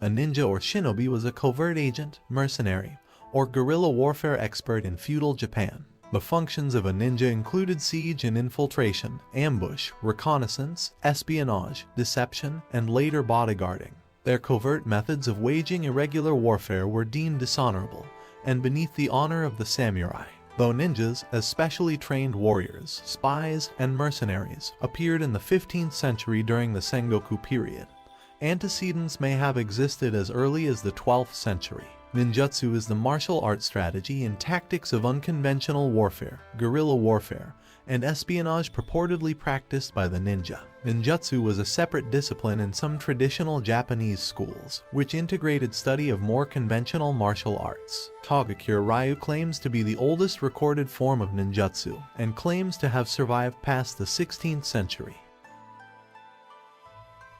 A ninja or shinobi was a covert agent, mercenary, or guerrilla warfare expert in feudal Japan. The functions of a ninja included siege and infiltration, ambush, reconnaissance, espionage, deception, and later bodyguarding. Their covert methods of waging irregular warfare were deemed dishonorable and beneath the honor of the samurai. Though ninjas, as specially trained warriors, spies, and mercenaries, appeared in the 15th century during the Sengoku period, antecedents may have existed as early as the 12th century. Ninjutsu is the martial art strategy and tactics of unconventional warfare, guerrilla warfare, and espionage purportedly practiced by the ninja. Ninjutsu was a separate discipline in some traditional Japanese schools, which integrated study of more conventional martial arts. Kagekure Ryu claims to be the oldest recorded form of ninjutsu, and claims to have survived past the 16th century.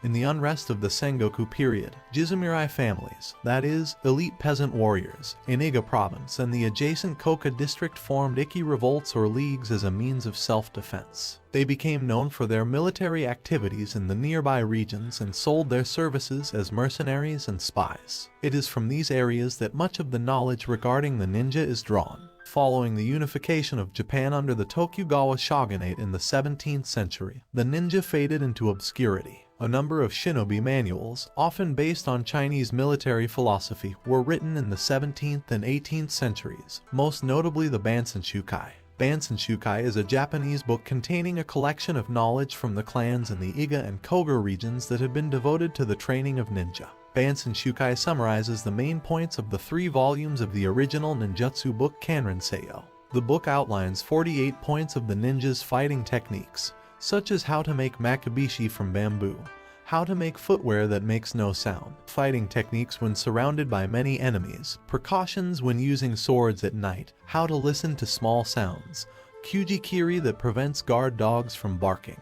In the unrest of the Sengoku period, Jizumirai families, that is, elite peasant warriors, in Iga province and the adjacent Koka district formed Ikki revolts or leagues as a means of self-defense. They became known for their military activities in the nearby regions and sold their services as mercenaries and spies. It is from these areas that much of the knowledge regarding the ninja is drawn. Following the unification of Japan under the Tokugawa shogunate in the 17th century, the ninja faded into obscurity. A number of shinobi manuals, often based on Chinese military philosophy, were written in the 17th and 18th centuries, most notably the Bansenshukai. Bansenshukai is a Japanese book containing a collection of knowledge from the clans in the Iga and Koga regions that had been devoted to the training of ninja. Bansenshukai summarizes the main points of the 3 volumes of the original ninjutsu book Kanrenseiyo. The book outlines 48 points of the ninja's fighting techniques, such as how to make makibishi from bamboo, how to make footwear that makes no sound, fighting techniques when surrounded by many enemies, precautions when using swords at night, how to listen to small sounds, kyujikiri that prevents guard dogs from barking.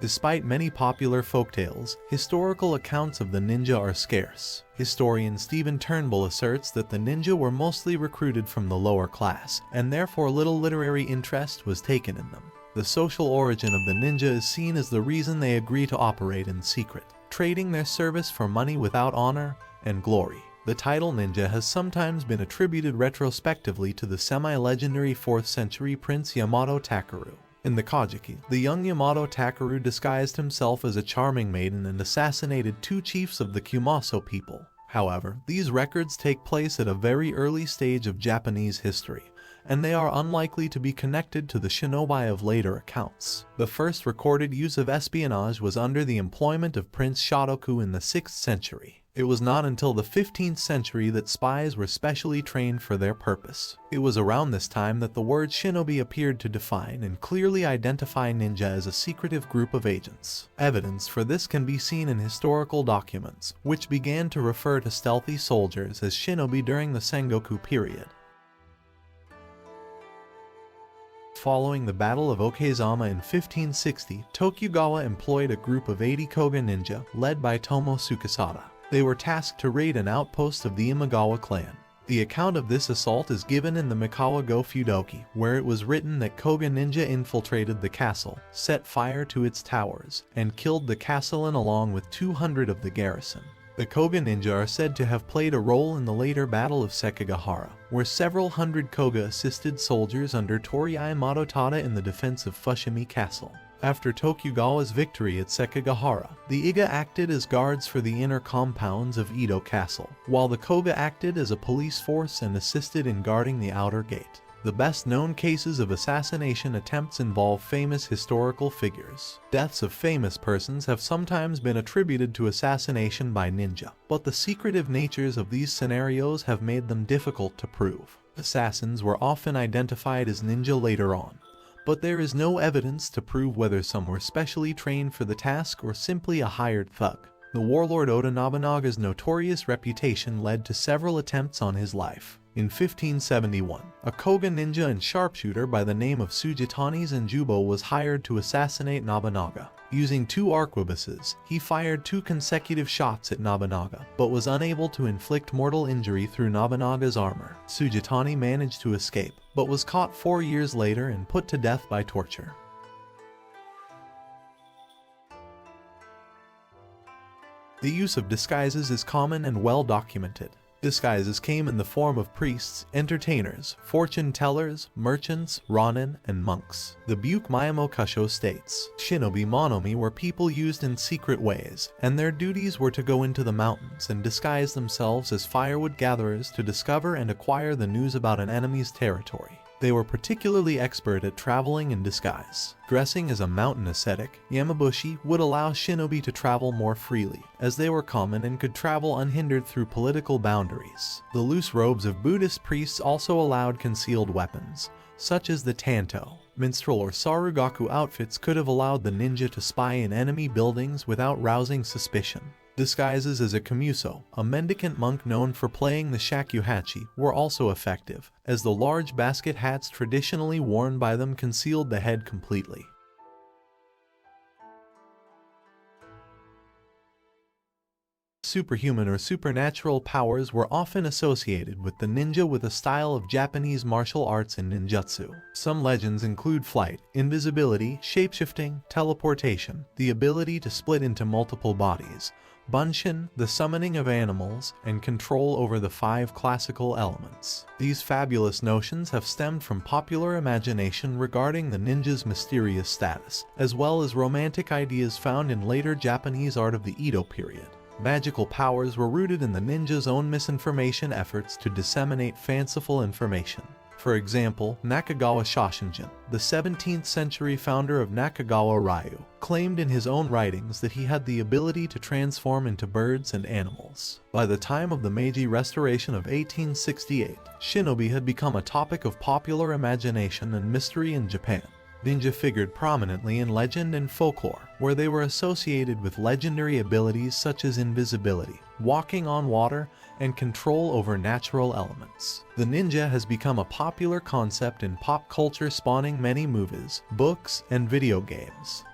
Despite many popular folktales, historical accounts of the ninja are scarce. Historian Stephen Turnbull asserts that the ninja were mostly recruited from the lower class, and therefore little literary interest was taken in them. The social origin of the ninja is seen as the reason they agree to operate in secret, trading their service for money without honor and glory. The title ninja has sometimes been attributed retrospectively to the semi-legendary 4th century prince Yamato Takeru. In the Kojiki, the young Yamato Takeru disguised himself as a charming maiden and assassinated 2 chiefs of the Kumaso people. However, these records take place at a very early stage of Japanese history, and they are unlikely to be connected to the shinobi of later accounts. The first recorded use of espionage was under the employment of Prince Shotoku in the 6th century. It was not until the 15th century that spies were specially trained for their purpose. It was around this time that the word shinobi appeared to define and clearly identify ninja as a secretive group of agents. Evidence for this can be seen in historical documents, which began to refer to stealthy soldiers as shinobi during the Sengoku period. Following the Battle of Okezama in 1560, Tokugawa employed a group of 80 Koga ninja, led by Tomo Tsukisada. They were tasked to raid an outpost of the Imagawa clan. The account of this assault is given in the Mikawa Go Fudoki, where it was written that Koga ninja infiltrated the castle, set fire to its towers, and killed the castellan along with 200 of the garrison. The Koga ninja are said to have played a role in the later Battle of Sekigahara, where several hundred Koga assisted soldiers under Toriai Madotada in the defense of Fushimi Castle. After Tokugawa's victory at Sekigahara, the Iga acted as guards for the inner compounds of Edo Castle, while the Koga acted as a police force and assisted in guarding the outer gate. The best-known cases of assassination attempts involve famous historical figures. Deaths of famous persons have sometimes been attributed to assassination by ninja, but the secretive natures of these scenarios have made them difficult to prove. Assassins were often identified as ninja later on, but there is no evidence to prove whether some were specially trained for the task or simply a hired thug. The warlord Oda Nobunaga's notorious reputation led to several attempts on his life. In 1571, a Koga ninja and sharpshooter by the name of Sujitani Zenjubo was hired to assassinate Nobunaga. Using 2 arquebuses, he fired 2 consecutive shots at Nobunaga, but was unable to inflict mortal injury through Nobunaga's armor. Sujitani managed to escape, but was caught 4 years later and put to death by torture. The use of disguises is common and well documented. Disguises came in the form of priests, entertainers, fortune tellers, merchants, ronin, and monks. The Buke Myamokusho states, Shinobi monomi were people used in secret ways, and their duties were to go into the mountains and disguise themselves as firewood gatherers to discover and acquire the news about an enemy's territory. They were particularly expert at traveling in disguise. Dressing as a mountain ascetic, Yamabushi would allow shinobi to travel more freely, as they were common and could travel unhindered through political boundaries. The loose robes of Buddhist priests also allowed concealed weapons, such as the tanto. Minstrel or sarugaku outfits could have allowed the ninja to spy in enemy buildings without rousing suspicion. Disguises as a kamuso, a mendicant monk known for playing the shakuhachi, were also effective, as the large basket hats traditionally worn by them concealed the head completely. Superhuman or supernatural powers were often associated with the ninja with a style of Japanese martial arts and ninjutsu. Some legends include flight, invisibility, shapeshifting, teleportation, the ability to split into multiple bodies, bunshin, the summoning of animals, and control over the 5 classical elements. These fabulous notions have stemmed from popular imagination regarding the ninja's mysterious status, as well as romantic ideas found in later Japanese art of the Edo period. Magical powers were rooted in the ninja's own misinformation efforts to disseminate fanciful information. For example, Nakagawa Shoshinjin, the 17th century founder of Nakagawa Ryu, claimed in his own writings that he had the ability to transform into birds and animals. By the time of the Meiji Restoration of 1868, shinobi had become a topic of popular imagination and mystery in Japan. Ninja figured prominently in legend and folklore, where they were associated with legendary abilities such as invisibility, walking on water, and control over natural elements. The ninja has become a popular concept in pop culture, spawning many movies, books, and video games.